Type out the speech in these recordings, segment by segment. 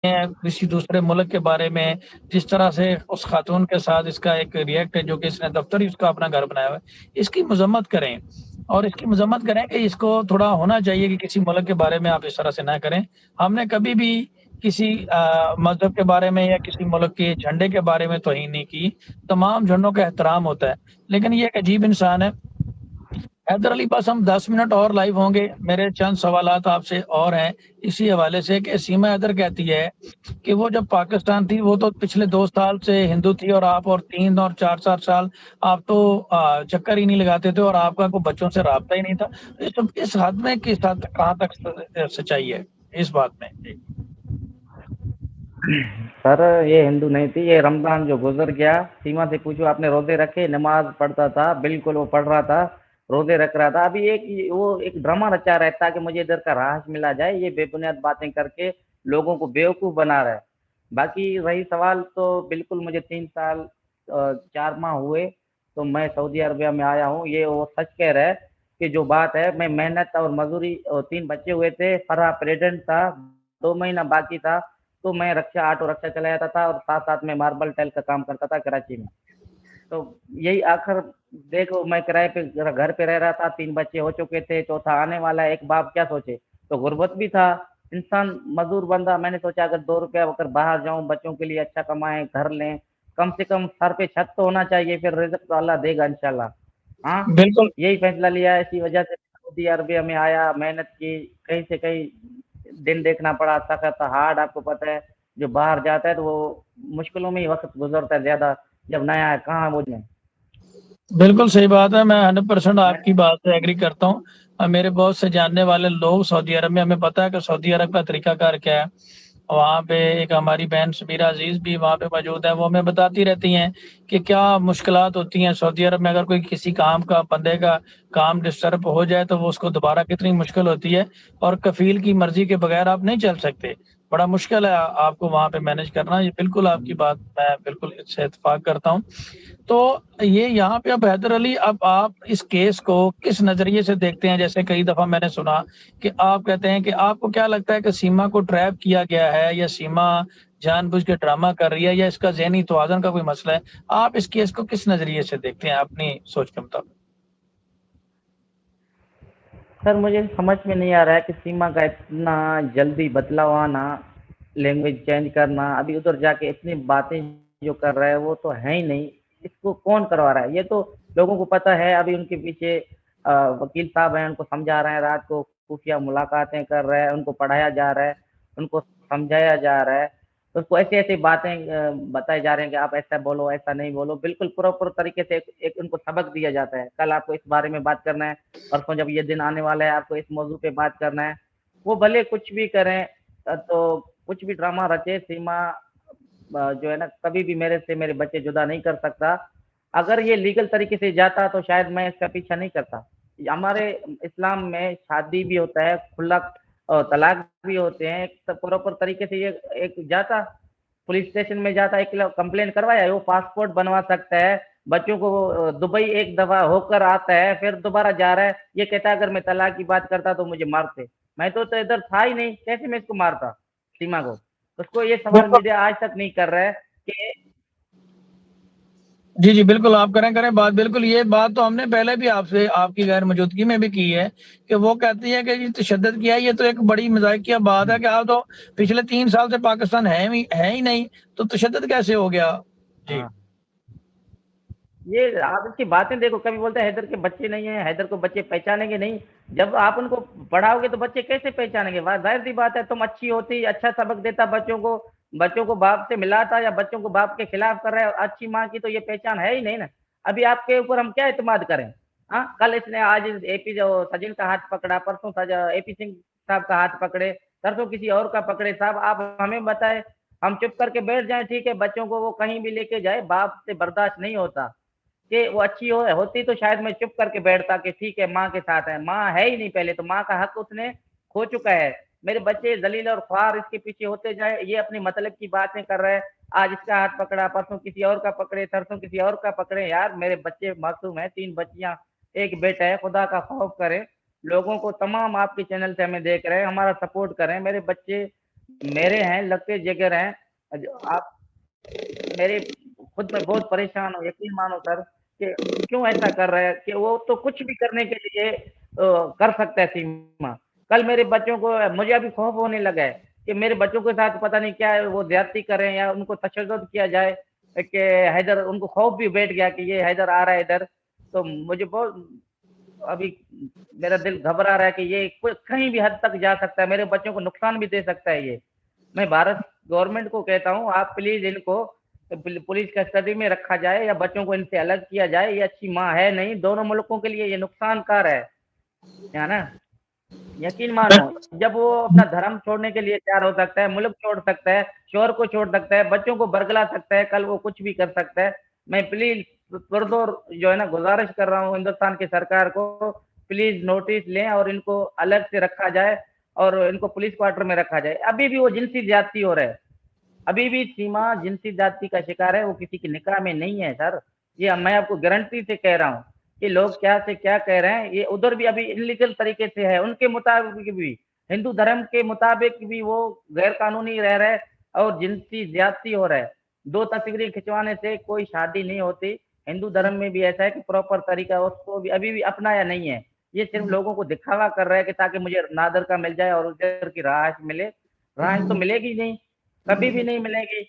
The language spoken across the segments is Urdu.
ہیں کسی دوسرے ملک کے بارے میں، جس طرح سے اس خاتون کے ساتھ اس کا ایک ریئیکٹ ہے جو کہ اس نے دفتر ہی اس کا اپنا گھر بنایا ہوا ہے، اس کی مذمت کریں اور اس کی مذمت کریں کہ اس کو تھوڑا ہونا چاہیے کہ کسی ملک کے بارے میں آپ اس طرح سے نہ کریں۔ ہم نے کبھی بھی کسی مذہب کے بارے میں یا کسی ملک کے جھنڈے کے بارے میں توہین نہیں کی، تمام جھنڈوں کا احترام ہوتا ہے، لیکن یہ ایک عجیب انسان ہے۔ حیدر علی، بس ہم 10 منٹ اور لائیو ہوں گے، میرے چند سوالات آپ سے اور ہیں اسی حوالے سے کہ سیما حیدر کہتی ہے کہ وہ جب پاکستان تھی وہ تو پچھلے 2 سال سے ہندو تھی، اور آپ اور 3 اور 4 سال آپ تو چکر ہی نہیں لگاتے تھے اور آپ کا کوئی بچوں سے رابطہ ہی نہیں تھا۔ اس حد میں کس حد تک کہاں تک سچائی ہے اس بات میں؟ جی سر یہ ہندو نہیں تھی، یہ رمضان جو گزر گیا، سیما سے پوچھو آپ نے روزے رکھے؟ نماز پڑھتا تھا، بالکل وہ پڑھ رہا تھا، روزے رکھ رہا تھا۔ ابھی وہ ایک ڈرامہ رچا رہا ہے تاکہ مجھے ادھر کا راج ملا جائے، یہ بے بنیاد باتیں کر کے لوگوں کو بیوقوف بنا رہا ہے۔ باقی رہی سوال تو بالکل مجھے 3 سال 4 ماہ ہوئے تو میں سعودی عربیہ میں آیا ہوں، یہ وہ سچ کہہ رہا ہے کہ جو بات ہے میں محنت اور مزدوری، 3 بچے ہوئے تھے، فرا پریزیڈنٹ تھا، 2 مہینہ باقی تھا تو میں آٹو رکشا چلا جاتا تھا اور ساتھ ساتھ میں ماربل ٹائل کا کام کرتا تھا کراچی میں۔ تو یہی آخر دیکھو، میں کرائے پہ گھر پہ رہ رہا تھا، 3 بچے ہو چکے تھے، چوتھا آنے والا ہے، ایک باپ کیا سوچے؟ تو غربت بھی تھا، انسان مزدور بندہ، میں نے سوچا اگر 2 روپیہ اگر باہر جاؤں، بچوں کے لیے اچھا کمائیں، گھر لیں، کم سے کم سر پہ چھت تو ہونا چاہیے، پھر رزق تو اللہ دے گا انشاءاللہ۔ ہاں، بالکل یہی فیصلہ لیا ہے، اسی وجہ سے سعودی عربیہ میں آیا، محنت کی، کہیں سے کہیں دن دیکھنا پڑا، سخت ہارڈ، آپ کو پتہ ہے جو باہر جاتا ہے تو وہ مشکلوں میں ہی وقت گزرتا ہے زیادہ، جب نیا ہے کہاں وہ جائیں۔ بالکل صحیح بات ہے، میں 100% میں آپ کی بات سے ایگری کرتا ہوں۔ اور میرے بہت سے جاننے والے لوگ سعودی عرب میں، ہمیں پتہ ہے کہ سعودی عرب کا طریقہ کار کیا ہے۔ وہاں پہ ایک ہماری بہن سمیرہ عزیز بھی وہاں پہ موجود ہے، وہ ہمیں بتاتی رہتی ہیں کہ کیا مشکلات ہوتی ہیں سعودی عرب میں۔ اگر کوئی کسی کام کا بندے کا کام ڈسٹرب ہو جائے تو وہ اس کو دوبارہ کتنی مشکل ہوتی ہے، اور کفیل کی مرضی کے بغیر آپ نہیں چل سکتے، بڑا مشکل ہے آپ کو وہاں پہ مینج کرنا۔ یہ بالکل آپ کی بات میں بالکل اس سے اتفاق کرتا ہوں۔ تو یہ یہاں پہ اب حیدر علی، اب آپ اس کیس کو کس نظریے سے دیکھتے ہیں؟ جیسے کئی دفعہ میں نے سنا کہ آپ کہتے ہیں کہ آپ کو کیا لگتا ہے کہ سیما کو ٹریپ کیا گیا ہے، یا سیما جان بوجھ کے ڈرامہ کر رہی ہے، یا اس کا ذہنی توازن کا کوئی مسئلہ ہے؟ آپ اس کیس کو کس نظریے سے دیکھتے ہیں اپنی سوچ کے مطابق؟ سر مجھے سمجھ میں نہیں آ رہا ہے کہ سیما کا اتنا جلدی بدلاؤ آنا، لینگویج چینج کرنا، ابھی ادھر جا کے اتنی باتیں جو کر رہا ہے وہ تو ہے ہی نہیں، اس کو کون کروا رہا ہے؟ یہ تو لوگوں کو پتہ ہے، ابھی ان کے پیچھے وکیل صاحب ہیں، ان کو سمجھا رہے ہیں، رات کو خفیہ ملاقاتیں کر رہے ہیں، ان کو پڑھایا جا رہا ہے، ان کو سمجھایا جا رہا ہے، اس کو ایسی ایسی باتیں بتائے جا رہے ہیں کہ آپ ایسا بولو، ایسا نہیں بولو، بالکل پراپر طریقے سے ایک ان کو سبق دیا جاتا ہے، کل آپ کو اس بارے میں بات کرنا ہے، پرسوں جب یہ دن آنے والا ہے آپ کو اس موضوع پہ بات کرنا ہے۔ وہ بھلے کچھ بھی کریں، تو کچھ بھی ڈرامہ رچے، سیما جو ہے نا کبھی بھی میرے سے میرے بچے جدا نہیں کر سکتا۔ اگر یہ لیگل طریقے سے جاتا تو شاید میں اس کا پیچھا نہیں کرتا۔ ہمارے اسلام میں شادی بھی ہوتا ہے، کھلا اور طلاق بھی ہوتے ہیں، ایک پراپر طریقے سے یہ ایک جاتا پولیس اسٹیشن میں جاتا، ایک کمپلین کروایا ہے، وہ پاسپورٹ بنوا سکتا ہے، بچوں کو دبئی ایک دفعہ ہو کر آتا ہے، پھر دوبارہ جا رہا ہے، یہ کہتا ہے اگر میں طلاق کی بات کرتا تو مجھے مارتے، میں تو ادھر تھا ہی نہیں، کیسے میں اس کو مارتا سیما کو؟ اس کو یہ سوال بالکل، میڈیا آج تک نہیں کر رہا ہے کہ جی جی بالکل، آپ کریں بات، بالکل یہ بات تو ہم نے پہلے بھی آپ سے آپ کی غیر موجودگی میں بھی کی ہے کہ وہ کہتی ہے کہ یہ تشدد کیا ہے، یہ تو ایک بڑی مذاقیہ بات ہے کہ آپ تو پچھلے 3 سال سے پاکستان ہے ہی نہیں، تو تشدد کیسے ہو گیا؟ جی ہاں، یہ آپ اس کی باتیں دیکھو، کبھی بولتے ہیں حیدر کے بچے نہیں ہیں، حیدر کو بچے پہچانیں گے نہیں، جب آپ ان کو پڑھاؤ گے تو بچے کیسے پہچانیں گے؟ ظاہر سی بات ہے، تم اچھی ہوتی، اچھا سبق دیتا بچوں کو باپ سے ملاتا، یا بچوں کو باپ کے خلاف کر رہے ہیں، اچھی ماں کی تو یہ پہچان ہے ہی نہیں نا۔ ابھی آپ کے اوپر ہم کیا اعتماد کریں؟ ہاں، کل اس نے آج اے پی جو سجن کا ہاتھ پکڑا، پرسوں اے پی سنگھ صاحب کا ہاتھ پکڑے، پرسوں کسی اور کا پکڑے، صاحب آپ ہمیں بتائیں، ہم چپ کر کے بیٹھ جائیں؟ ٹھیک ہے، بچوں کو وہ کہیں بھی لے کے جائے، باپ سے برداشت نہیں ہوتا کہ وہ اچھی ہوتی تو شاید میں چپ کر کے بیٹھتا کہ ٹھیک ہے ماں کے ساتھ ہے، ماں ہے ہی نہیں، پہلے تو ماں کا حق اس نے کھو چکا ہے۔ میرے بچے ذلیل اور خوار اس کے پیچھے ہوتے جائیں، یہ اپنی مطلب کی باتیں کر رہے ہیں، آج اس کا ہاتھ پکڑا، پرسوں کسی اور کا پکڑے، ترسوں کسی اور کا پکڑے، یار میرے بچے معصوم ہیں، 3 بچیاں، ایک بیٹا ہے، خدا کا خوف کریں، لوگوں کو تمام آپ کے چینل سے ہمیں دیکھ رہے ہیں، ہمارا سپورٹ کریں، میرے بچے میرے ہیں لگتے جگر ہیں آپ میرے خود میں بہت پریشان ہوں یقین مانو سر کہ کیوں ایسا کر رہے ہیں کہ وہ تو کچھ بھی کرنے کے لیے کر سکتا ہے سیما کل میرے بچوں کو مجھے ابھی خوف ہونے لگا ہے کہ میرے بچوں کے ساتھ پتہ نہیں کیا ہے وہ زیادتی کریں یا ان کو تشدد کیا جائے کہ حیدر ان کو خوف بھی بیٹھ گیا کہ یہ حیدر آ رہا ہے ادھر تو مجھے بہت ابھی میرا دل گھبرا رہا ہے کہ یہ کہیں بھی حد تک جا سکتا ہے میرے بچوں کو نقصان بھی دے سکتا ہے یہ میں بھارت گورنمنٹ کو کہتا ہوں آپ پلیز ان کو پولیس کسٹڈی میں رکھا جائے یا بچوں کو ان سے الگ کیا جائے یہ اچھی ماں ہے نہیں دونوں ملکوں کے لیے یہ نقصان کار ہے نا یقین مانو جب وہ اپنا دھرم چھوڑنے کے لیے تیار ہو سکتا ہے ملک چھوڑ سکتا ہے شوہر کو چھوڑ سکتا ہے بچوں کو برگلا سکتا ہے کل وہ کچھ بھی کر سکتا ہے میں پلیز پردور جو ہے نا گزارش کر رہا ہوں ہندوستان کی سرکار کو پلیز نوٹس لیں اور ان کو الگ سے رکھا جائے اور ان کو پولیس کوارٹر میں رکھا جائے ابھی بھی وہ جنسی زیادتی ہو رہا ہے ابھی بھی سیما جنسی زیادتی کا شکار ہے وہ کسی کی نکاح میں نہیں ہے سر یہ میں آپ کو گارنٹی سے کہہ رہا ہوں کہ لوگ کیا سے کیا کہہ رہے ہیں یہ ادھر بھی ابھی انلیگل طریقے سے ہے ان کے مطابق بھی ہندو دھرم کے مطابق بھی وہ غیر قانونی رہ رہے اور جنسی زیادتی ہو رہا ہے دو تصویریں کھنچوانے سے کوئی شادی نہیں ہوتی ہندو دھرم میں بھی ایسا ہے کہ پراپر طریقہ اس کو بھی ابھی بھی اپنایا نہیں ہے یہ صرف لوگوں کو دکھاوا کر رہا ہے کہ تاکہ مجھے نادر کا مل جائے اور ادھر کی رہائش ملے رہائش تو ملے گی نہیں کبھی بھی نہیں ملے گی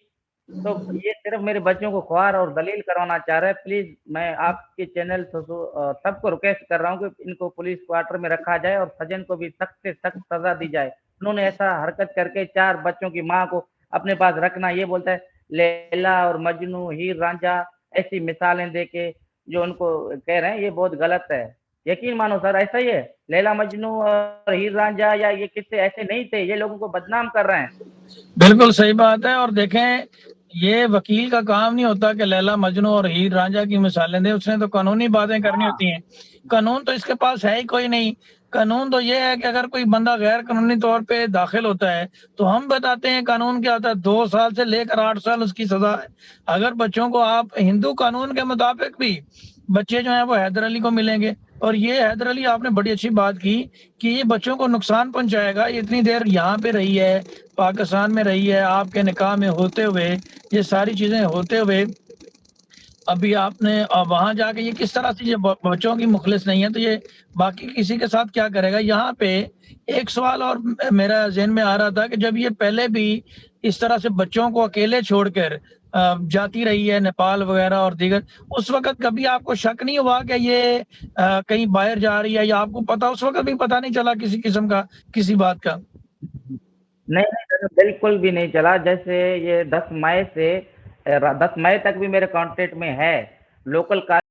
تو یہ صرف میرے بچوں کو خوار اور دلیل کروانا چاہ رہا ہے پلیز میں آپ کے چینل سب کو ریکویسٹ کر رہا ہوں کہ ان کو پولیس کوارٹر میں رکھا جائے اور سجن کو بھی سخت سے سخت سزا دی جائے انہوں نے ایسا حرکت کر کے 4 بچوں کی ماں کو اپنے پاس رکھنا یہ بولتا ہے لیلا اور مجنو ہیر رانجھا ایسی مثالیں دے کے جو ان کو کہہ رہے ہیں یہ بہت غلط ہے یقین مانو سر ایسا ہی ہے لیلا مجنو اور ہیر رانجھا یا یہ قصے ایسے نہیں تھے یہ لوگوں کو بدنام کر رہے ہیں بالکل صحیح بات ہے اور دیکھیں یہ وکیل کا کام نہیں ہوتا کہ لیلا مجنو اور ہیر رانجھا کی مثالیں دے اس نے تو قانونی باتیں کرنی ہاں ہوتی ہیں قانون تو اس کے پاس ہے ہی کوئی نہیں قانون تو یہ ہے کہ اگر کوئی بندہ غیر قانونی طور پہ داخل ہوتا ہے تو ہم بتاتے ہیں قانون کیا ہوتا ہے 2 سال سے لے کر 8 سال اس کی سزا ہے اگر بچوں کو آپ ہندو قانون کے مطابق بھی بچے جو ہیں وہ حیدر علی کو ملیں گے اور یہ حیدر علی آپ نے بڑی اچھی بات کی کہ یہ بچوں کو نقصان پہنچائے گا اتنی دیر یہاں پہ رہی ہے پاکستان میں رہی ہے آپ کے نکاح میں ہوتے ہوئے یہ ساری چیزیں ہوتے ہوئے ابھی آپ نے وہاں جا کے یہ کس طرح سے یہ بچوں کی مخلص نہیں ہے تو یہ باقی کسی کے ساتھ کیا کرے گا یہاں پہ ایک سوال اور میرا ذہن میں آ رہا تھا کہ جب یہ پہلے بھی اس طرح سے بچوں کو اکیلے چھوڑ کر جاتی رہی ہے نیپال وغیرہ اور دیگر اس وقت کبھی آپ کو شک نہیں ہوا کہ یہ کہیں باہر جا رہی ہے یا آپ کو پتا اس وقت بھی پتا نہیں چلا کسی قسم کا کسی بات کا نہیں بالکل بھی نہیں چلا جیسے یہ 10 مئی سے 10 مئی تک بھی میرے کانٹیکٹ میں ہے لوکل